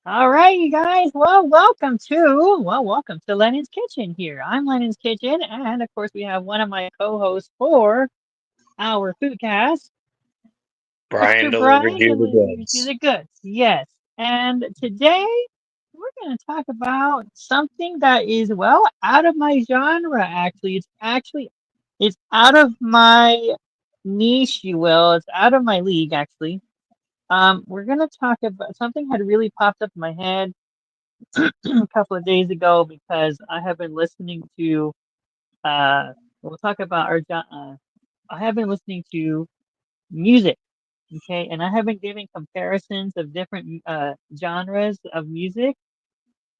All right, you guys. Welcome to Lennon's Kitchen here. I'm Lennon's Kitchen, and of course we have one of my co-hosts for our foodcast, Brian Mr. delivers Brian you the delivers you goods. the goods. Yes. And today we're going to talk about something that is out of my genre actually. It's out of my niche, you will. It's out of my league actually. We're going to talk about something had really popped up in my head a couple of days ago because I have been listening to we'll talk about I have been listening to music, okay, and I have been giving comparisons of different genres of music.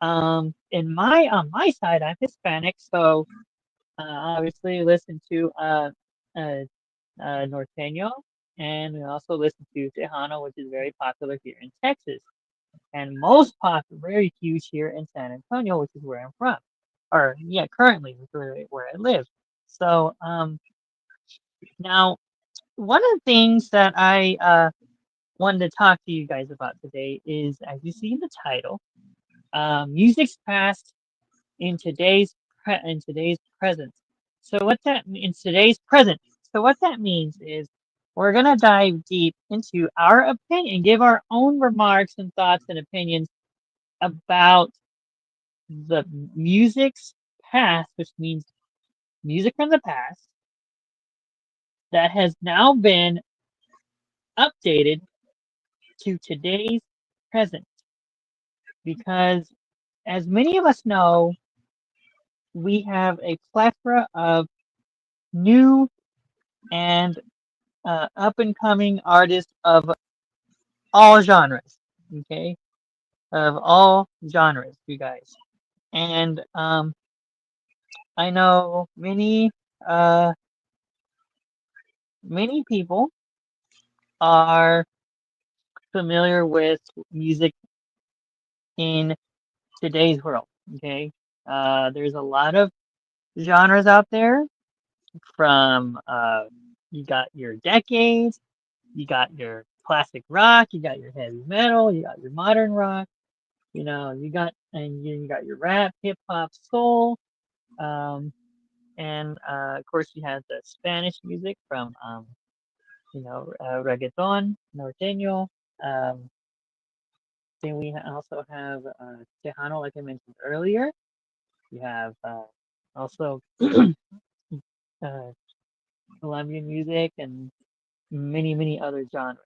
In my on my side, I'm Hispanic, so obviously listen to uh, norteño, and we also listen to Tejano, which is very popular here in Texas, and most popular, very huge here in San Antonio, which is where I'm from, or yeah, currently where I live. So now one of the things that I wanted to talk to you guys about today is, as you see in the title, music's past in today's present. So what that in today's present. So what that means is we're gonna dive deep into our opinion, give our own remarks and thoughts and opinions about the music's past, which means music from the past that has now been updated to today's present. Because as many of us know, we have a plethora of new and up and coming artists of all genres, okay? Of all genres, you guys. And I know uh, many people are familiar with music in today's world, okay? There's a lot of genres out there from you got your decades, you got your classic rock, you got your heavy metal, you got your modern rock, you got your rap, hip hop, soul, um, and of course you have the Spanish music from reggaeton, norteño. Um, then also have Tejano, like I mentioned earlier. You have also uh, Colombian music and many other genres.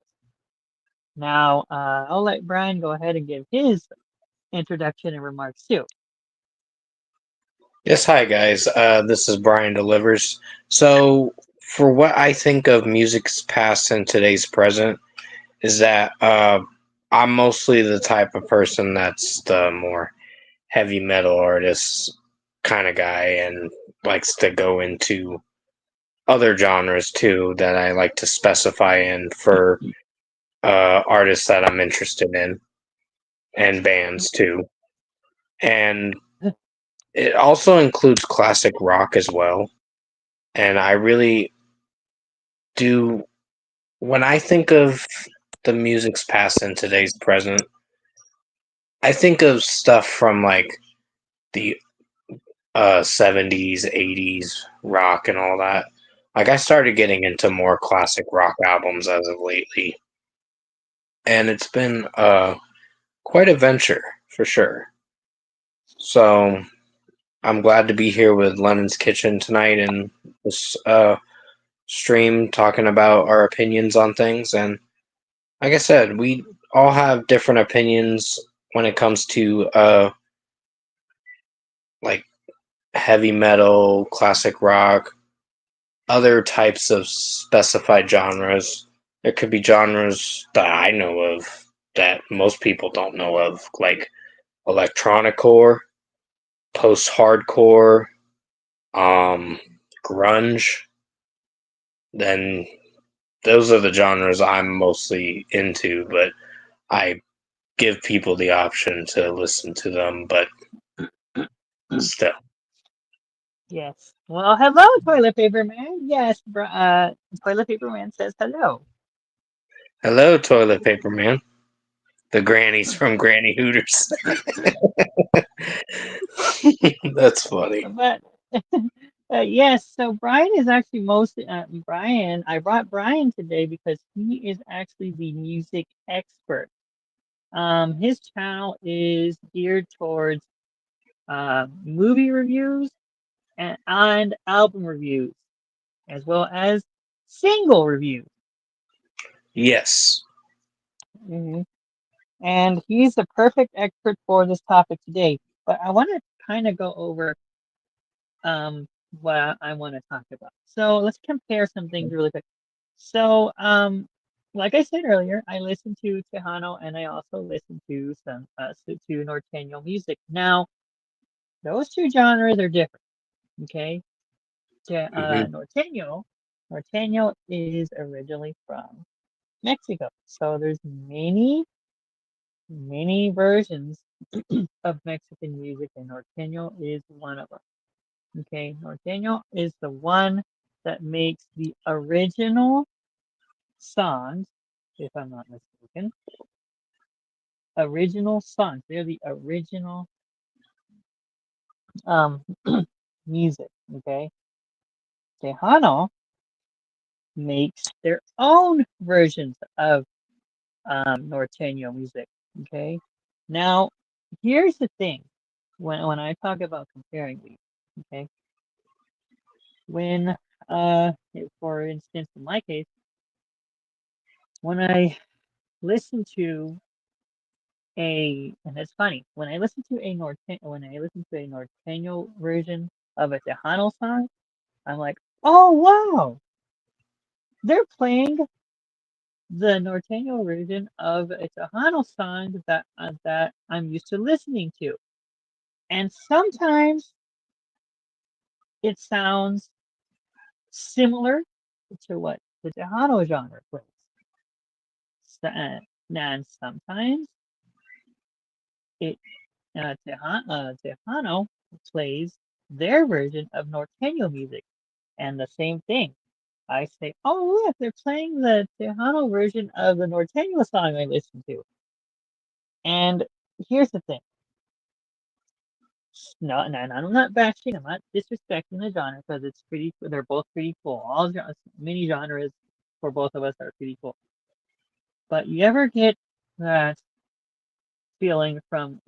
Now, I'll let Brian go ahead and give his introduction and remarks too. Yes, hi guys. This is Brian delivers. So, for what I think of music's past and today's present, is that I'm mostly the type of person that's the more heavy metal artist kind of guy and likes to go into other genres too that I like to specify in for artists that I'm interested in and bands too. And it also includes classic rock as well. And I really do, when I think of the music's past and today's present, I think of stuff from like the 70s, 80s rock and all that. Like I started getting into more classic rock albums as of lately. And it's been quite a venture for sure. So I'm glad to be here with Lennon's Kitchen tonight and this stream talking about our opinions on things. And like I said, we all have different opinions when it comes to like heavy metal, classic rock, other types of specified genres. There could be genres that I know of that most people don't know of, like electronicore, post-hardcore, grunge. Then those are the genres I'm mostly into, but I give people the option to listen to them, but still. Yes. Well, hello, Toilet Paper Man. Yes, Toilet Paper Man says hello. Hello, Toilet Paper Man. The grannies from Granny Hooters. That's funny. But yes, so Brian is actually Brian. I brought Brian today because he is actually the music expert. His channel is geared towards movie reviews and album reviews, as well as single reviews. Yes. hmm And he's the perfect expert for this topic today. But I want to kind of go over what I want to talk about. So let's compare some things really quick. So like I said earlier, I listen to Tejano and I also listen to some to Norteño music. Now those two genres are different. Okay, hmm Norteño is originally from Mexico, so there's many versions of Mexican music, and Norteño is one of them. Okay, Norteño is the one that makes the original songs, if I'm not mistaken. Original songs. They're the original um music. Okay. Tejano makes their own versions of Norteño music. Okay. Now, here's the thing. When I talk about comparing these, okay, when for instance in my case, when I listen to and it's funny, when I listen to a Norteño version of a Tejano song, I'm like, oh wow, they're playing the Norteño version of a Tejano song that I'm used to listening to. And sometimes it sounds similar to what the Tejano genre plays. And sometimes it Tejano plays their version of Norteño music. And the same thing. I say, oh look, they're playing the Tejano version of the Norteño song I listen to. And here's the thing. No, and I'm not bashing, I'm not disrespecting the genre because they're both pretty cool. All genres, many genres for both of us are pretty cool. But you ever get that feeling from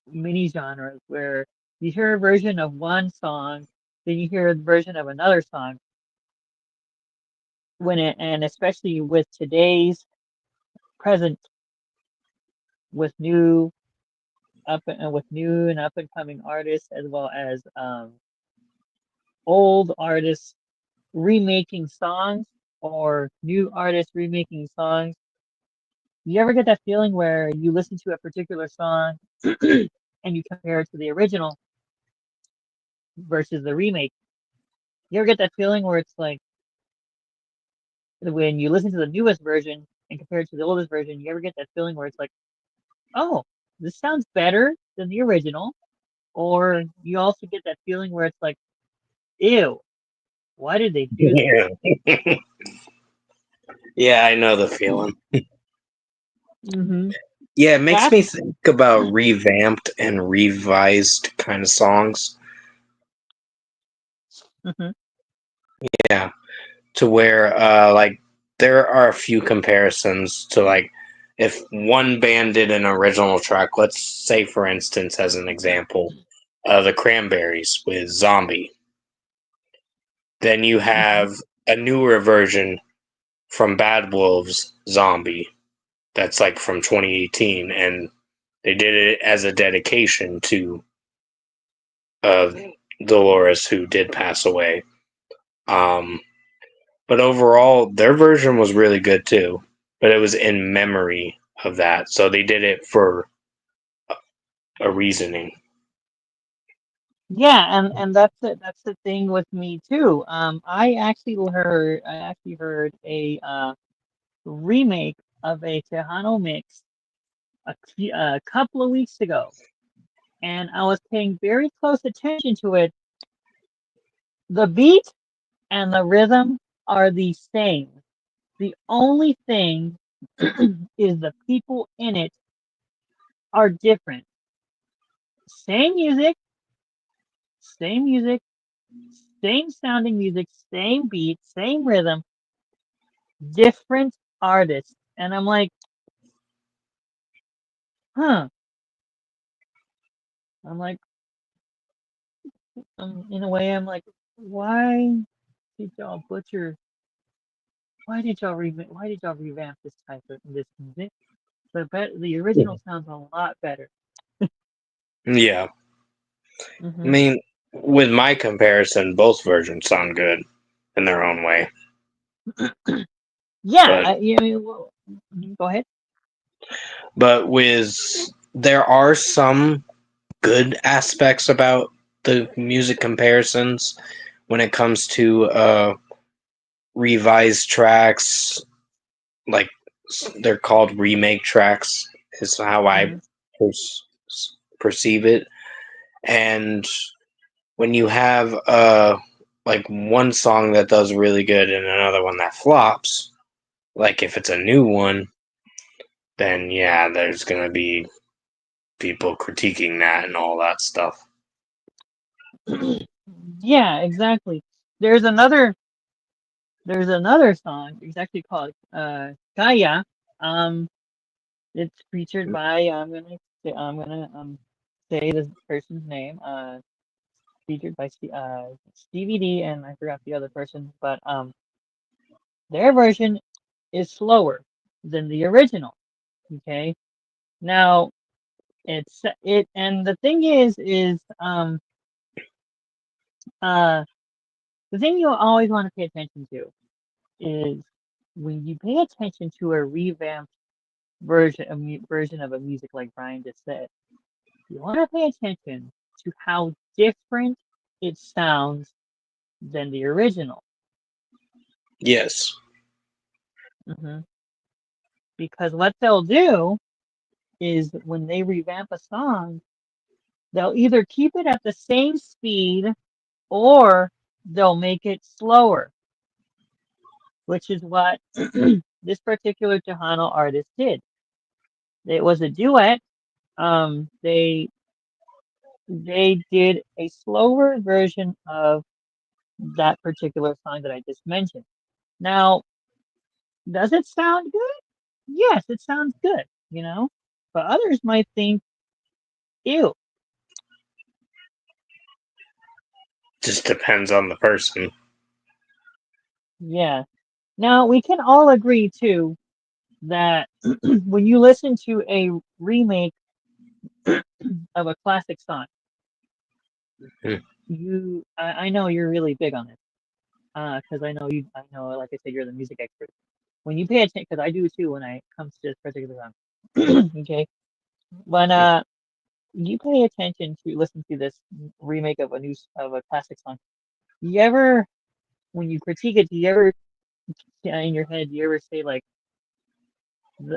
many genres where you hear a version of one song, then you hear a version of another song, and especially with today's present, with new and up and coming artists, as well as old artists remaking songs or new artists remaking songs. You ever get that feeling where you listen to a particular song and you compare it to the original versus the remake? You ever get that feeling where it's like when you listen to the newest version and compare it to the oldest version, you ever get that feeling where it's like, oh, this sounds better than the original? Or you also get that feeling where it's like, ew, why did they do this? Yeah. Yeah, I know the feeling. Mm-hmm. Yeah, it makes me That's think about revamped and revised kind of songs. mm-hmm. Yeah, to where like there are a few comparisons to like if one band did an original track, let's say for instance as an example, the Cranberries with Zombie. Then you Mm-hmm. have a newer version from Bad Wolves, Zombie, that's like from 2018, and they did it as a dedication to uh, Dolores, who did pass away. But overall, their version was really good too. But it was in memory of that. So they did it for a reasoning. Yeah, and that's it. That's the thing with me too. I actually heard a remake of a Tejano mix a couple of weeks ago, and I was paying very close attention to it. The beat and the rhythm are the same. The only thing is the people in it are different. Same music, same music, same sounding music, same beat, same rhythm, different artists. And I'm like, huh. I'm like, in a way, I'm like, why did y'all butcher? Why did y'all revamp this type of this music? The original sounds a lot better. Yeah. I Hmm. mean, with my comparison, both versions sound good in their own way. Yeah, But well, go ahead. with there are some good aspects about the music comparisons when it comes to revised tracks, like they're called remake tracks, is how I Hmm. per- perceive it. And when you have like one song that does really good and another one that flops, like if it's a new one, then yeah, there's gonna be people critiquing that and all that stuff. Yeah, exactly. There's another there's another song. It's actually called Kaya. Um, it's featured by I'm gonna say this person's name. Featured by Stevie D, and I forgot the other person, but their version is slower than the original. Okay, now and the thing is uh the thing you always want to pay attention to is when you pay attention to a revamped version of a music like Brian just said, you want to pay attention to how different it sounds than the original. Yes. Hmm. Because what they'll do is when they revamp a song, they'll either keep it at the same speed or they'll make it slower, which is what this particular Tejano artist did. It was a duet. They did a slower version of that particular song that I just mentioned. Now, does it sound good? Yes, it sounds good, you know, but others might think, ew. Just depends on the person. Yeah. Now, we can all agree too that when you listen to a remake of a classic song, Hmm. I know you're really big on it, because I know, like I said, you're the music expert. When you pay attention, because I do too when it comes to this particular song. Okay, when you pay attention to listen to this remake of of a classic song, you ever when you critique it, do you ever in your head, do you ever say like,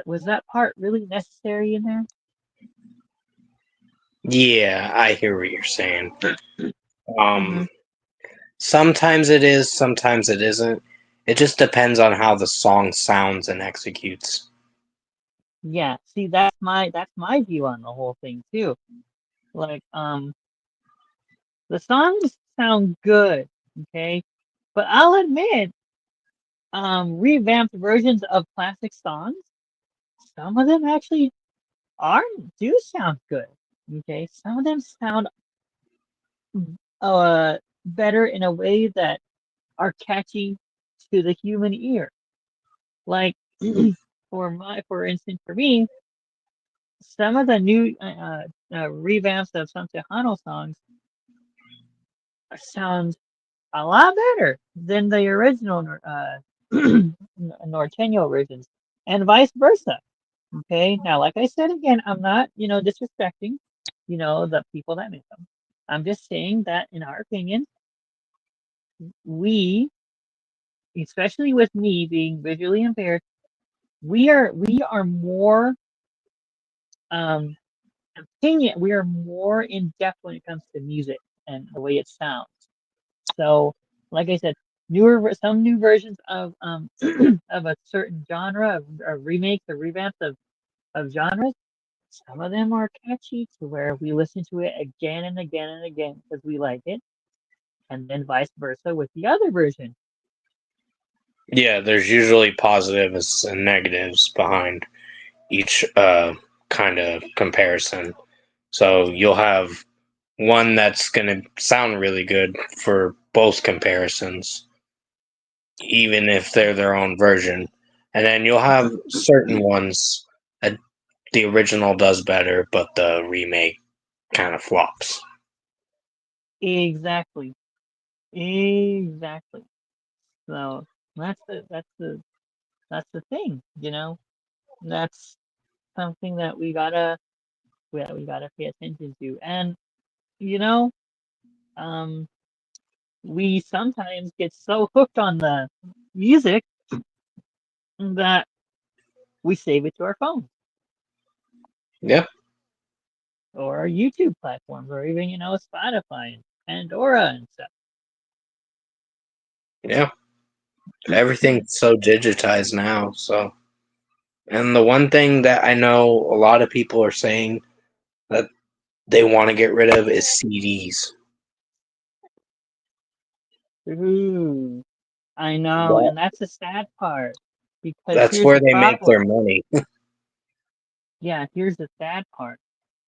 Was that part really necessary in there?" Yeah, I hear what you're saying. Um, Hmm. Sometimes it is, sometimes it isn't. It just depends on how the song sounds and executes. Yeah, see, that's my view on the whole thing too. Like, the songs sound good, okay, but I'll admit, revamped versions of classic songs, some of them actually are do sound good. Okay, some of them sound better in a way that are catchy to the human ear. Like for instance, for me, some of the new revamps of some Tejano songs sound a lot better than the original Norteño versions, and vice versa. Okay, now, like I said again, I'm not, disrespecting, the people that make them. I'm just saying that, in our opinion, we, especially with me being visually impaired, we are more um we are more in depth when it comes to music and the way it sounds. So, like I said, some new versions of of a certain genre, of remakes or revamps of genres. Some of them are catchy to where we listen to it again and again and again because we like it, and then vice versa with the other version. Yeah, there's usually positives and negatives behind each kind of comparison. So you'll have one that's going to sound really good for both comparisons, even if they're their own version. And then you'll have certain ones that the original does better, but the remake kind of flops. Exactly, exactly. So that's the thing, That's something that we gotta pay attention to, and you know, um, we sometimes get so hooked on the music that we save it to our phone Yeah, or our YouTube platforms or even, Spotify and Pandora and stuff. yeah. Everything's so digitized now. So, and the one thing that I know a lot of people are saying that they want to get rid of is CDs. Ooh, I know, That, and that's the sad part because that's here's where the they make problem. their money. Yeah, here's the sad part.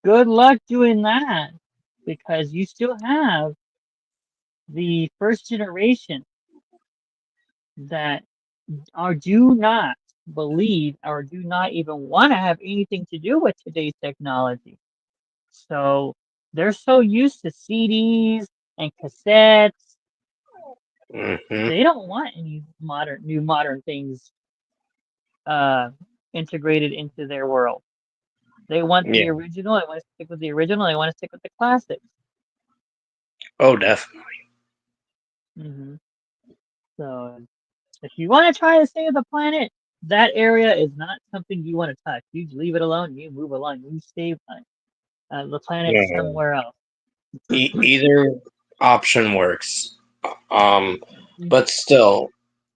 Good luck doing that because you still have the first generation that do not believe or do not even want to have anything to do with today's technology. So they're so used to CDs and cassettes, Hmm. they don't want any new modern things uh, integrated into their world. They want the Yeah. original. They want to stick with the original. They want to stick with the classics. Oh, definitely. hmm So if you want to try to save the planet, that area is not something you want to touch. You leave it alone. You move along. You save the planet Yeah. somewhere else. Either option works. Um, but still,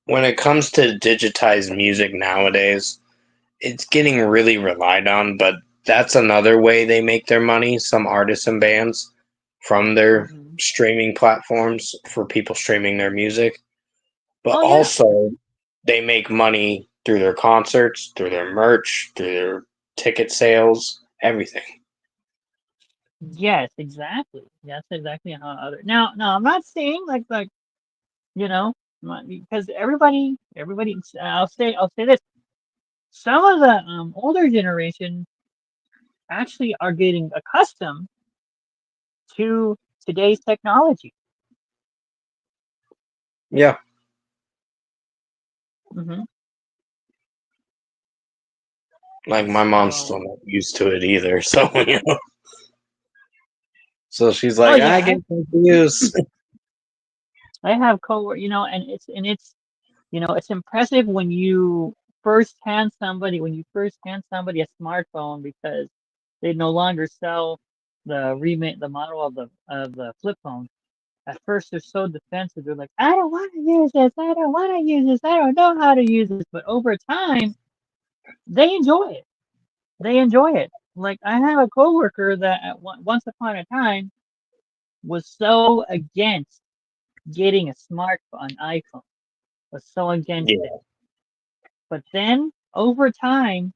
when it comes to digitized music nowadays, it's getting really relied on. But that's another way they make their money. Some artists and bands from their hmm streaming platforms for people streaming their music. But Oh yeah. also, they make money through their concerts, through their merch, through their ticket sales, everything. Yes, exactly. That's exactly how other now I'm not saying like because everybody I'll say this. Some of the older generation actually are getting accustomed to today's technology. Yeah, hmm like my mom's still So, not used to it either. So so she's oh like, yeah, I get confused. I have it's impressive when you first hand somebody a smartphone because they no longer sell the model of the flip phone. At first, they're so defensive. They're like, I don't want to use this. I don't want to use this. I don't know how to use this. But over time, they enjoy it. They enjoy it. Like I have a coworker that once upon a time was so against getting a smartphone, iPhone, was so against it. Yeah. But then over time,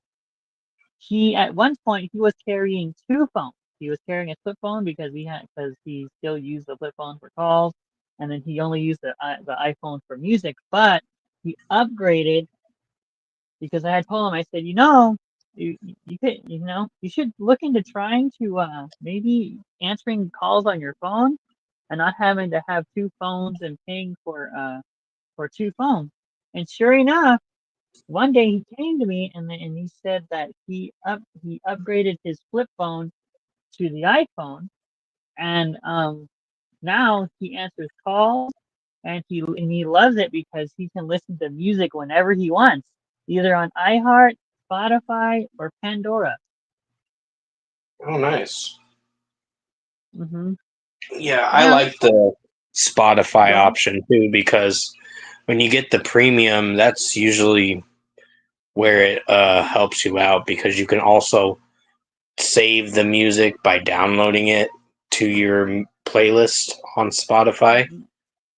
at one point he was carrying two phones. He was carrying a flip phone because he still used the flip phone for calls, and then he only used the iPhone for music. But he upgraded because I had told him, I said, you should look into trying to maybe answering calls on your phone and not having to have two phones and paying for two phones. And sure enough, one day he came to me and he said that he upgraded his flip phone to the iPhone, and now he answers calls, and he loves it because he can listen to music whenever he wants, either on iHeart, Spotify, or Pandora. Oh, nice. Hmm. Yeah, I Now, like the Spotify go ahead. option too because when you get the premium, that's usually where it helps you out because you can also save the music by downloading it to your playlist on Spotify,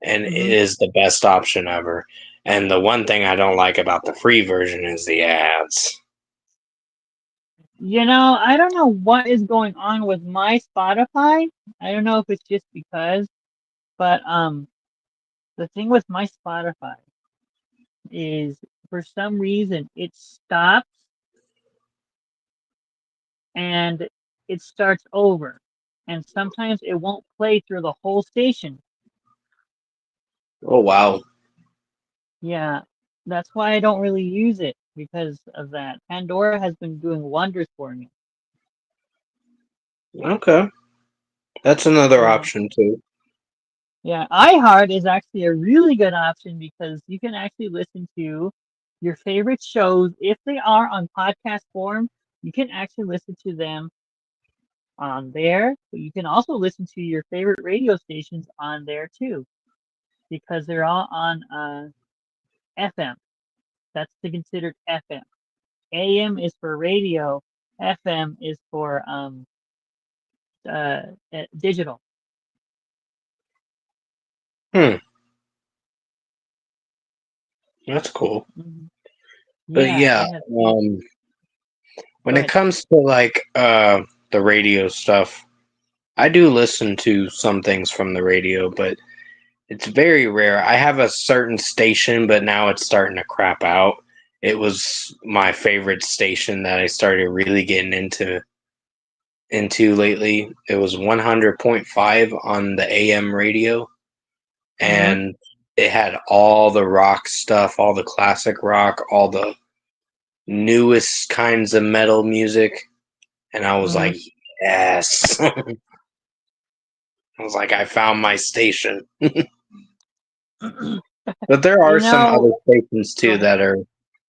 and it Hmm. is the best option ever. And the one thing I don't like about the free version is the ads. I don't know what is going on with my Spotify. I don't know if it's just because, but the thing with my Spotify is for some reason it stops and it starts over. And sometimes it won't play through the whole station. Oh wow. Yeah, that's why I don't really use it because of that. Pandora has been doing wonders for me. Okay. That's another Yeah. option too. Yeah, iHeart is actually a really good option because you can actually listen to your favorite shows if they are on podcast form. You can actually listen to them on there, but you can also listen to your favorite radio stations on there too because they're all on FM. That's considered FM. AM is for radio. FM is for digital. Hmm, that's cool. Mhm. But Yeah, yeah, they have. Yeah, when go it ahead. comes to like the radio stuff, I do listen to some things from the radio, but it's very rare. I have a certain station, but now it's starting to crap out. It was my favorite station that I started really getting into lately. It was 100.5 on the AM radio, Mm-hmm. and it had all the rock stuff, all the classic rock, all the newest kinds of metal music, and I was like, yes. I was like, I found my station. Mm-hmm. But there You are some other know, stations go too ahead. that are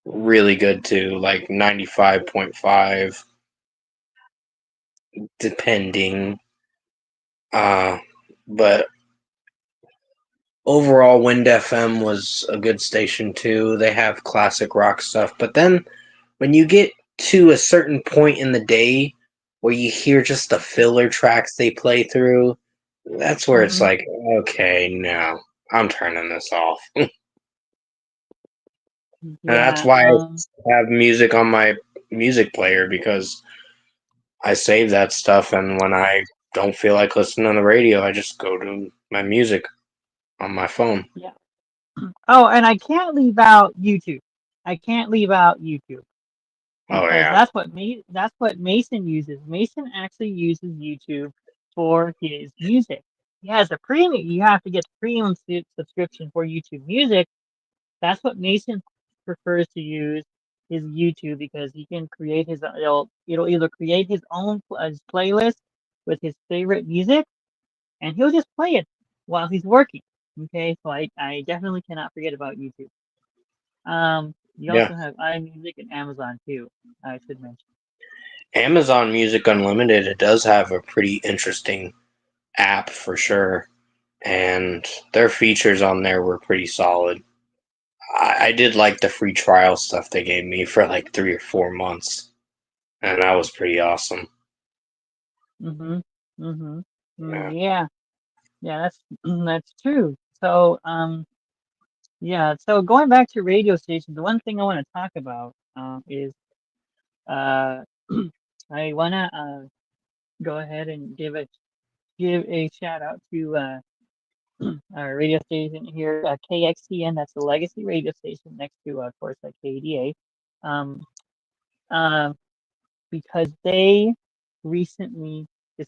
really good too, like 95.5, depending. Uh, but overall, Wind FM was a good station too. They have classic rock stuff. But then when you get to a certain point in the day where you hear just the filler tracks they play through, that's where it's Mm-hmm. like, okay, no, I'm turning this off. And that's Yeah. why I have music on my music player because I save that stuff, and when I don't feel like listening on the radio, I just go to my music on my phone. Yeah. Oh, and I can't leave out YouTube. I can't leave out YouTube Oh because yeah. that's what Mason uses. Mason actually uses YouTube for his music. He has a premium. You have to get the premium subscription for YouTube Music. That's what Mason prefers to use is YouTube because he can create it'll either create his own his playlist with his favorite music, and he'll just play it while he's working. Okay, so I definitely cannot forget about YouTube. You Yeah. also have iMusic and Amazon too. I should mention. Amazon Music Unlimited, it does have a pretty interesting app for sure. And their features on there were pretty solid. I did like the free trial stuff they gave me for like 3 or 4 months. And that was pretty awesome. Mhm. Mhm. Yeah. Yeah. Yeah. That's that's true. So yeah. So going back to radio stations, the one thing I want to talk about is uh I wanna go ahead and give a shout out to our radio station here, KXTN. That's the legacy radio station next to, of course, KDA. Uh, because they recently, this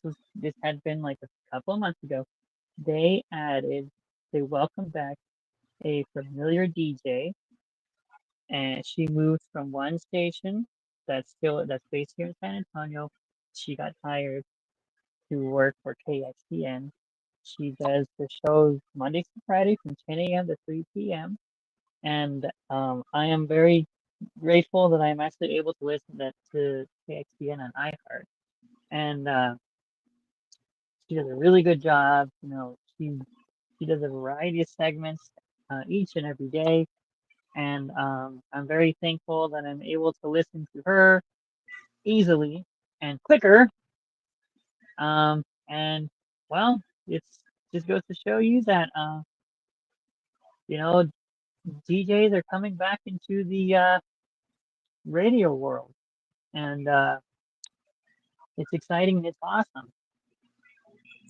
had been like a couple of months ago. They added, they welcomed back a familiar DJ and she moved from one station that's based here in San Antonio. She got hired to work for KXPN. She does the shows Monday to Friday from 10 a.m. to 3 p.m. And I am very grateful that I'm actually able to listen to KXPN on iHeart. And she does a really good job. She does a variety of segments each and every day, and I'm very thankful that I'm able to listen to her easily and quicker. And well, it's just goes to show you that you know DJs are coming back into the radio world, and it's exciting and it's awesome.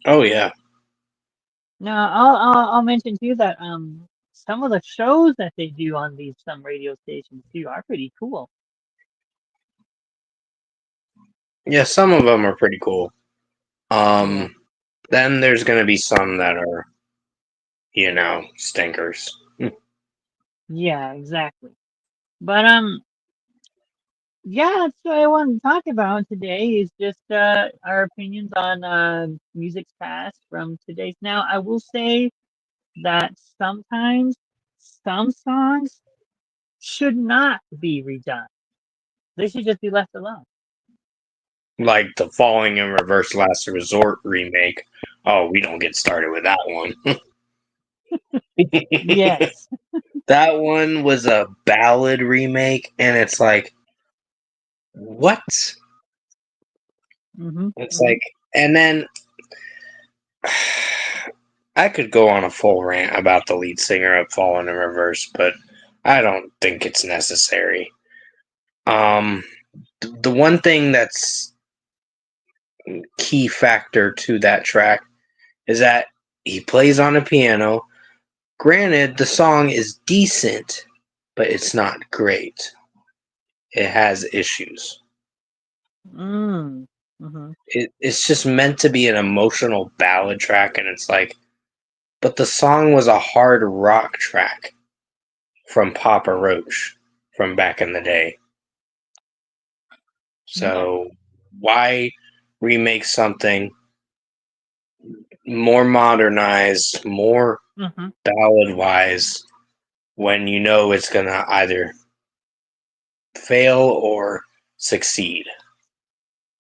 Oh yeah. Now, I'll mention too that some of the shows that they do on these some radio stations too are pretty cool. Yeah, some of them are pretty cool. Yeah, Then there's gonna be some that are, stinkers. yeah, exactly. But yeah, that's what I wanted to talk about today is just our opinions on music's past from today's. Now, I will say that sometimes some songs should not be redone. They should just be left alone. Like the Falling in Reverse Last Resort remake. Oh, we don't get started with that one. Yes. That one was a ballad remake, and it's like, what? Mm-hmm. It's Mm-hmm. like, and then I could go on a full rant about the lead singer of Fallen in Reverse, but I don't think it's necessary. Um, the one thing that's key factor to that track is that he plays on a piano. Granted, the song is decent, but it's not great. It has issues. Mm. Mm-hmm. It's just meant to be an emotional ballad track, and it's like, but the song was a hard rock track from Papa Roach from back in the day. Yeah. So why remake something more modernized, more Mm-hmm. ballad wise when you know it's gonna either fail or succeed?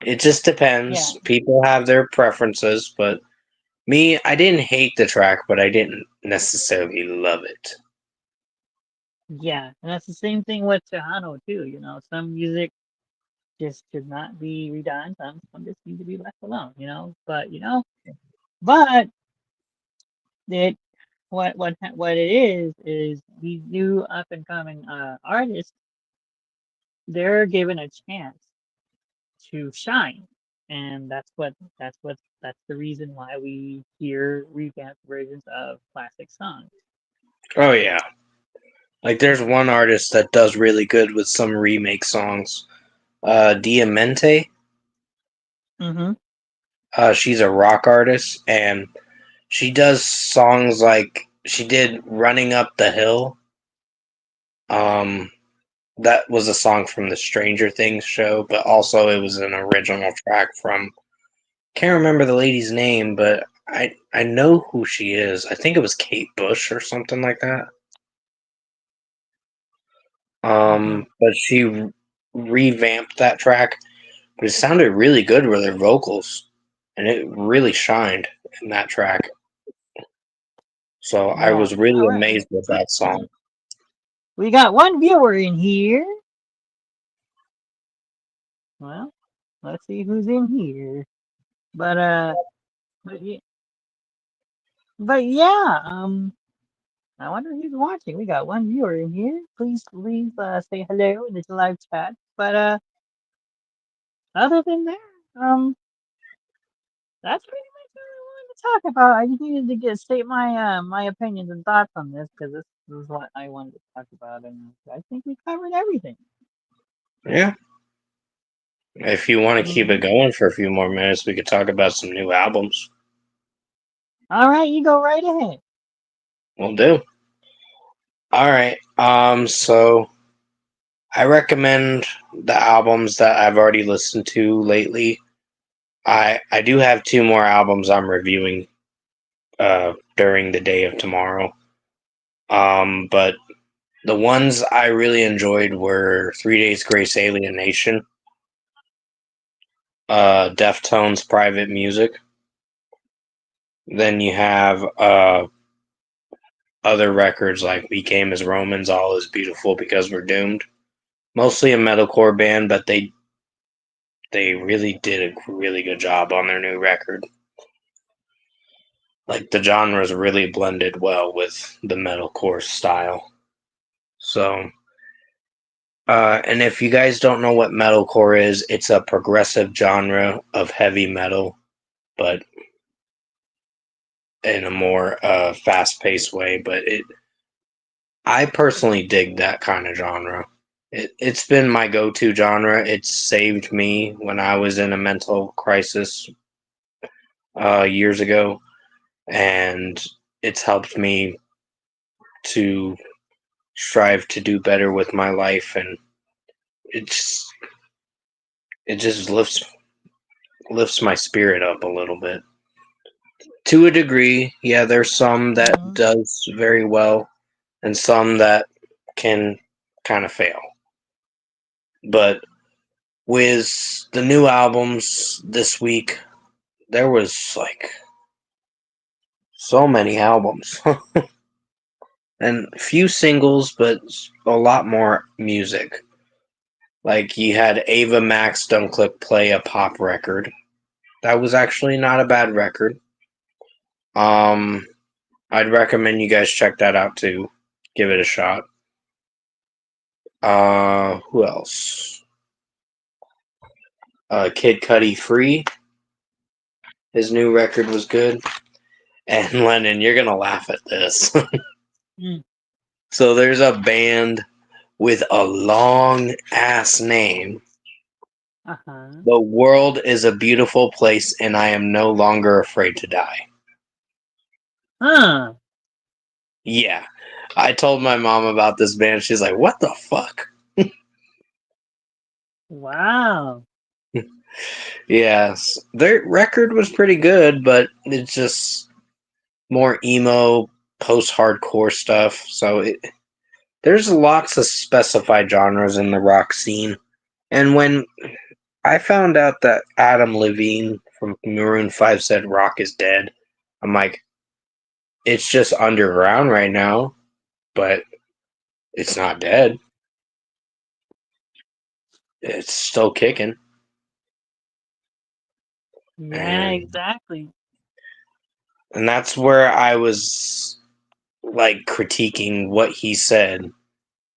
It just Yeah. depends. People have their preferences, but me, I didn't hate the track, but I didn't necessarily love it. Yeah. And that's the same thing with Tejano too. Some music just should not be redone. Some just need to be left alone. But it what it is these new up and coming artists, they're given a chance to shine, and that's the reason why we hear revamped versions of classic songs. Oh yeah. Like there's one artist that does really good with some remake songs. Diamante. Mm-hmm. She's a rock artist and she does songs like she did Running Up the Hill. Um that was a song from the Stranger Things show, but also it was an original track from, can't remember the lady's name, but I know who she is. I think it was Kate Bush or something like that. Mm-hmm. But she revamped that track, but it sounded really good with her vocals, and it really shined in that track. So I Yeah. was really All right. amazed with that song. We got one viewer in here. Well, let's see who's in here. But but yeah, but yeah. I wonder who's watching. We got one viewer in here. Please say hello in this live chat. But other than that, that's pretty much what I wanted to talk about. I just needed to state my opinions and thoughts on this because this is what I wanted to talk about, and I think we covered everything. Yeah. If you want to keep it Hmm. going for a few more minutes, we could talk about some new albums. All right, you go right ahead. We'll do. All right. So I recommend the albums that I've already listened to lately. I do have two more albums I'm reviewing during the day of tomorrow. But the ones I really enjoyed were 3 Days Grace Alienation, Deftones Private Music. Then you have other records like We Came as Romans, All Is Beautiful Because We're Doomed. Mostly a metalcore band, but they really did a really good job on their new record. Like the genres really blended well with the metalcore style. So, and if you guys don't know what metalcore is, it's a progressive genre of heavy metal, but in a more fast-paced way. But I personally dig that kind of genre. It's been my go-to genre. It's saved me when I was in a mental crisis years ago, and it's helped me to strive to do better with my life, and it's it just lifts my spirit up a little bit to a degree. Yeah, there's some that Mhm. does very well, and some that can kind of fail. But with the new albums this week, there was like so many albums and few singles, but a lot more music. Like you had Ava Max Don't Click Play, a pop record. That was actually not a bad record. Um, I'd recommend you guys check that out too. Give it a shot. Who else? Kid Cudi Free. His new record was good. And Lennon, you're gonna laugh at this. Mm. So there's a band with a long ass name. Uh-huh. The world is a beautiful place, and I am no longer afraid to die. Huh. Yeah, I told my mom about this band. She's like, "What the fuck?" Wow. Yes, their record was pretty good, but it's just more emo, post-hardcore stuff. So there's lots of specified genres in the rock scene. And when I found out that Adam Levine from Maroon 5 said rock is dead, I'm like, it's just underground right now, but it's not dead. It's still kicking. Yeah, And exactly. that's where I was like critiquing what he said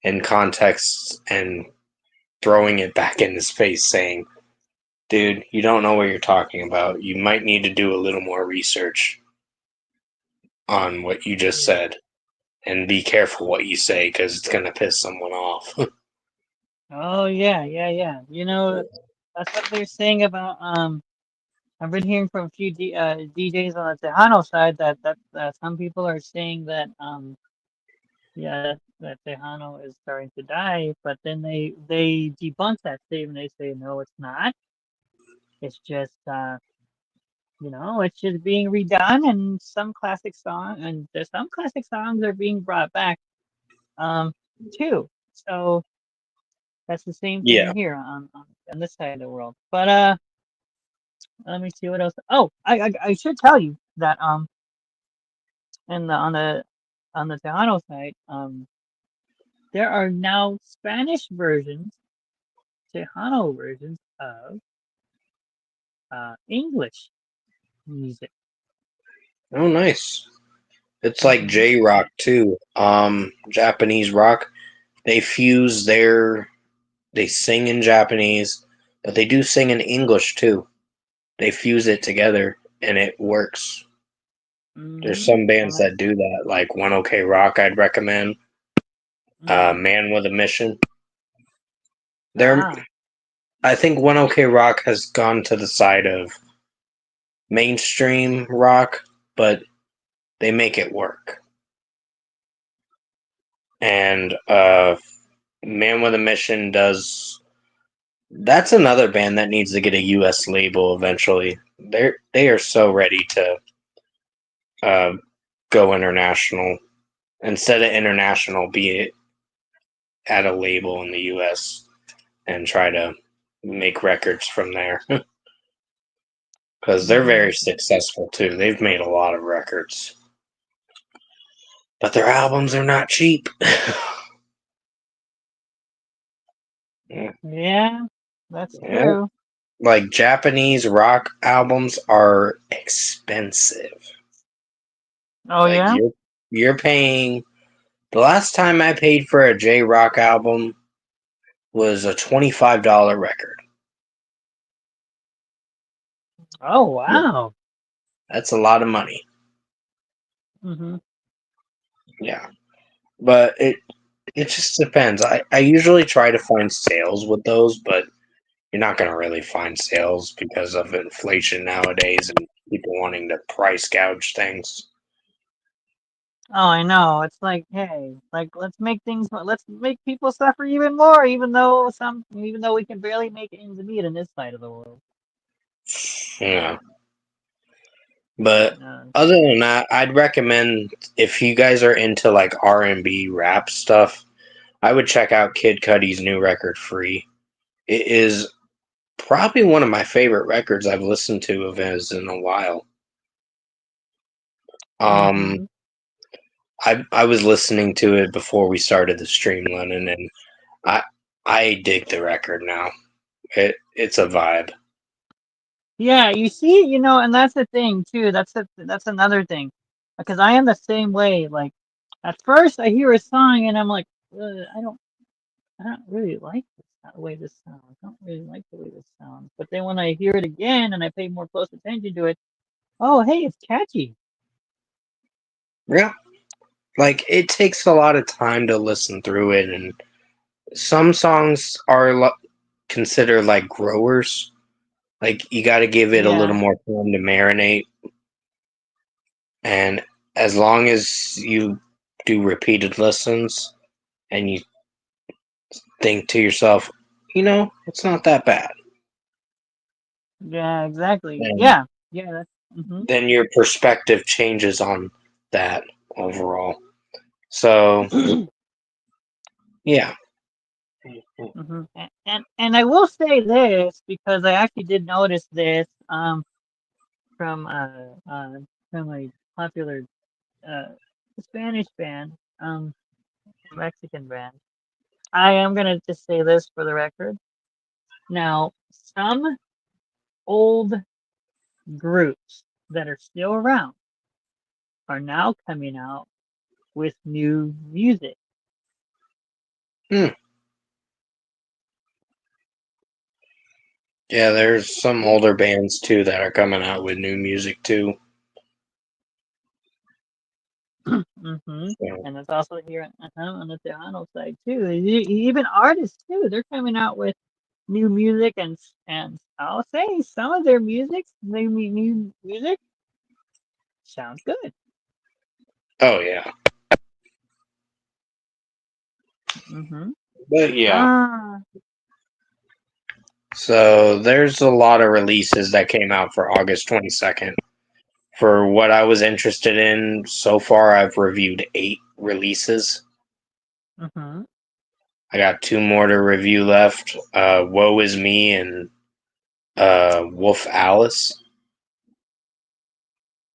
in context and throwing it back in his face saying, dude, you don't know what you're talking about. You might need to do a little more research on what you just Yeah. said and be careful what you say because it's going to piss someone off. Oh yeah, yeah, yeah. That's what they're saying about I've been hearing from a few DJs on the Tejano side that some people are saying that yeah that Tejano is starting to die, but then they debunk that statement. They say no, it's not. It's just it's just being redone, and some classic songs are being brought back um too. So that's the same Yeah. thing here on this side of the world. But let me see what else. Oh, I should tell you that in the on the Tejano side, there are now Spanish versions, Tejano versions of English music. Oh, nice. It's like Hmm. J rock too. Japanese rock. They fuse they sing in Japanese, but they do sing in English too. They fuse it together and it works. There's Hmm. some bands that do that, like One OK Rock. I'd recommend. Hmm. Man with a Mission. They're, Ah, I think One OK Rock has gone to the side of mainstream rock, but they make it work. And Man with a Mission does. That's another band that needs to get a U.S. label eventually. They are so ready to uh, go international. Instead of international, be it at a label in the U.S. and try to make records from there. Because they're very successful too. They've made a lot of records. But their albums are not cheap. Yeah, that's Yeah. true. Like Japanese rock albums are expensive. Oh Like yeah. you're paying. The last time I paid for a J Rock album was a $25 record. Oh wow. That's a lot of money. Hmm. Yeah. But it just depends. I usually try to find sales with those, but you're not going to really find sales because of inflation nowadays and people wanting to price gouge things. Oh, I know. It's like, hey, like let's make people suffer even more, even though we can barely make ends meet in this side of the world. Yeah. But Uh, other than that, I'd recommend if you guys are into like R&B rap stuff, I would check out Kid Cudi's new record Free. It is probably one of my favorite records I've listened to of his in a while. Um hmm I was listening to it before we started the stream, Lennon, and I I dig the record now. It's a vibe. Yeah, you see, and that's the thing too. That's another thing, because I am the same way. Like, at first I hear a song and I'm like, I don't really like the way this sounds. I don't really like the way this sounds. But then when I hear it again and I pay more close attention to it, oh, hey, it's catchy. Yeah. Like it takes a lot of time to listen through it, and some songs are considered like growers. Like you got to give it a little Yeah, more time to marinate, and as long as you do repeated listens and you think to yourself, it's not that bad, yeah, exactly. and Yeah, yeah, then your perspective changes on that overall. So yeah. And I will say this because I actually did notice this from from a popular uh Spanish band, Mexican band. I am gonna just say this for the record. Now, some old groups that are still around are now coming out with new music. Hmm. Yeah, there's some older bands too that are coming out with new music too. hmm So, And it's also here on the Tejano side too. Even artists too, they're coming out with new music, and I'll say some of their new music sounds good. oh yeah, Mm-hmm. but yeah. Ah, So there's a lot of releases that came out for August 22nd. For what I was interested in so far, I've reviewed 8 releases. mm-hmm. I got 2 more to review left. Woe is Me and Wolf Alice.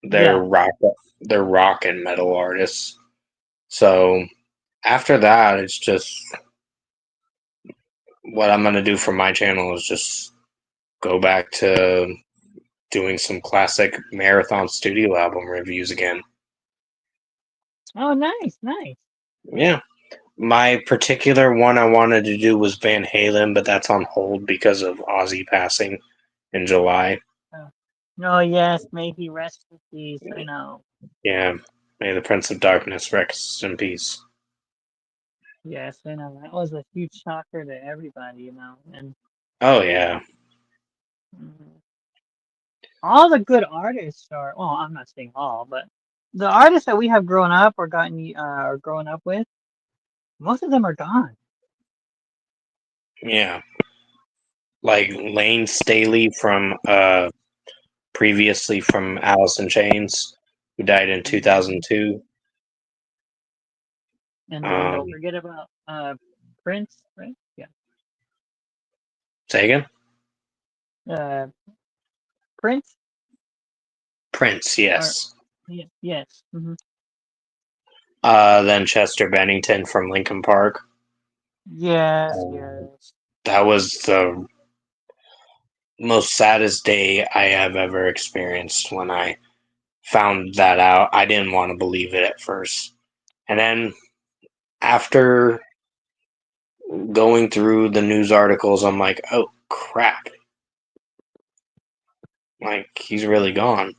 They're Yeah. rock. They're rock and metal artists. So after that, it's just what I'm gonna do for my channel is just go back to doing some classic Marathon Studio album reviews again. Oh, nice, nice. Yeah. My particular one I wanted to do was Van Halen, but that's on hold because of Ozzy passing in July. Oh, oh yes, may he rest in peace. I know. Yeah. May the Prince of Darkness rest in peace. Yes, I know. That was a huge shocker to everybody. And Oh yeah. mhm. All the good artists are. Well, I'm not saying all, but the artists that we have grown up or growing up with, most of them are gone. Yeah, like Lane Staley from previously from Alice in Chains, who died in Mhm. 2002. And then don't Um, forget about Prince, right? Yeah. Say again? Uh, Prince Prince, or yes. yeah, yes. Then Chester Bennington from Linkin Park. Yes, Um, yes. that was the most saddest day I have ever experienced when I found that out. I didn't want to believe it at first. And then after going through the news articles, I'm like, oh crap. Like, he's really gone.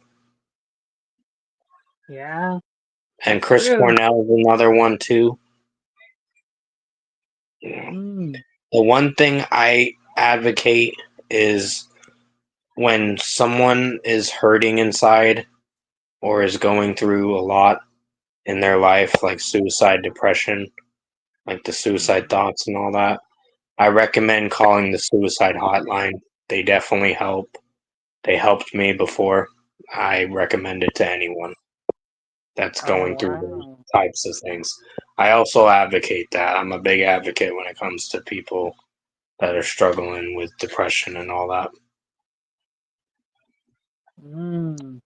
Yeah, And that's Chris true. Cornell is another one, too. The Mm. one thing I advocate is when someone is hurting inside or is going through a lot in their life, like suicide, depression, like the suicide Mhm. thoughts and all that, I recommend calling the suicide hotline. They definitely help. They helped me before. I recommend it to anyone that's Oh, going through those wow. types of things. I also advocate that. I'm a big advocate when it comes to people that are struggling with depression and all that Mm.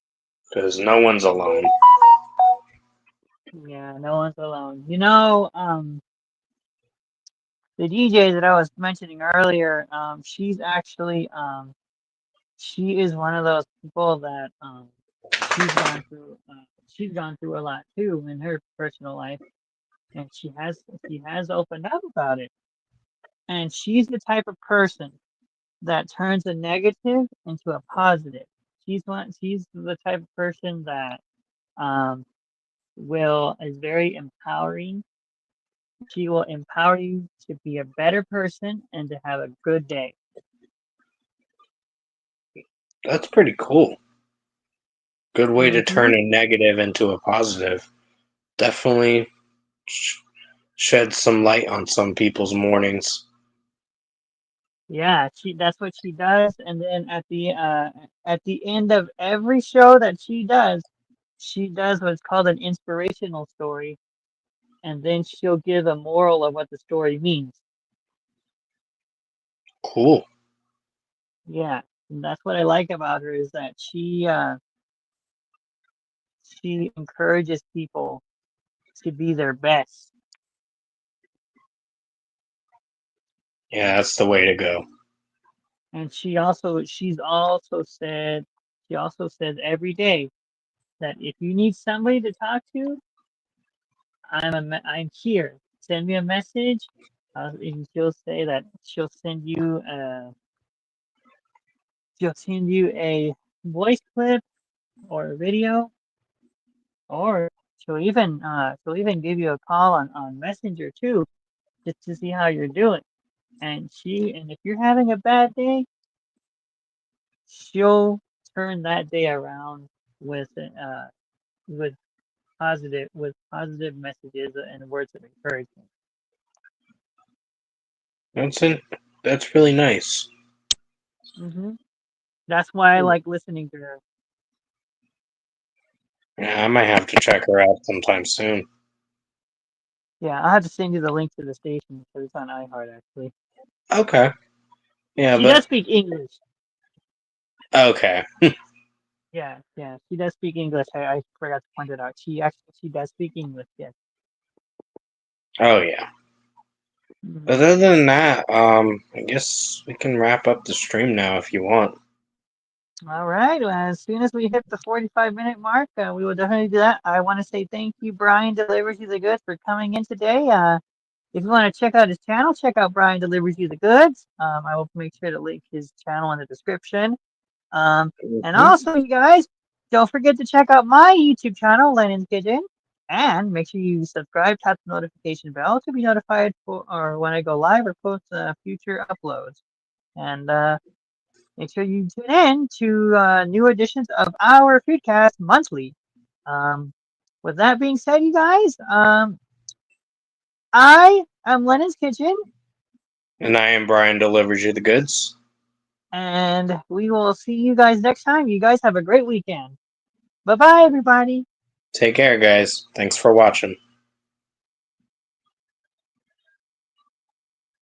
because no one's alone. Yeah, no one's alone. The DJ that I was mentioning earlier, she is one of those people that she's gone through a lot too in her personal life, and she has opened up about it. And she's the type of person that turns a negative into a positive. She's the type of person that um will is very empowering. She will empower you to be a better person and to have a good day. That's pretty cool. Good way to Hmm. turn a negative into a positive. Definitely shed some light on some people's mornings. Yeah, that's what she does. And then at the end of every show that she does what's called an inspirational story, and then she'll give a moral of what the story means. Cool. Yeah, and that's what I like about her is that she encourages people to be their best. Yeah, that's the way to go. And she also says every day that if you need somebody to talk to, I'm here. Send me a message. And she'll say that she'll send you a voice clip or a video, or she'll even give you a call on Messenger too, just to see how you're doing. And if you're having a bad day, she'll turn that day around with with positive messages and words of encouragement. That's it. That's really nice. Hmm. That's why I like listening to her. Yeah, I might have to check her out sometime soon. Yeah, I'll have to send you the link to the station because it's on iHeart actually. Okay. Yeah, She does but speak English. okay. Yeah, yeah, she does speak English. I forgot to point it out. She does speak English. Yes. Oh yeah. Mhm. But other than that, I guess we can wrap up the stream now if you want. All right. Well, as soon as we hit the 45-minute mark, we will definitely do that. I want to say thank you, Brian Delivers You the Goods, for coming in today. If you want to check out his channel, check out Brian Delivers You the Goods. I will make sure to link his channel in the description. Um, and Mhm. also, you guys, don't forget to check out my YouTube channel, Lennon's Kitchen, and make sure you subscribe, tap the notification bell to be notified for or when I go live or post future uploads. And make sure you tune in to new editions of our Foodcast monthly. Um, with that being said, you guys, I am Lennon's Kitchen, And I am Brian Delivers You the Goods. And we will see you guys next time. You guys have a great weekend. Bye bye, everybody. Take care, guys. Thanks for watching.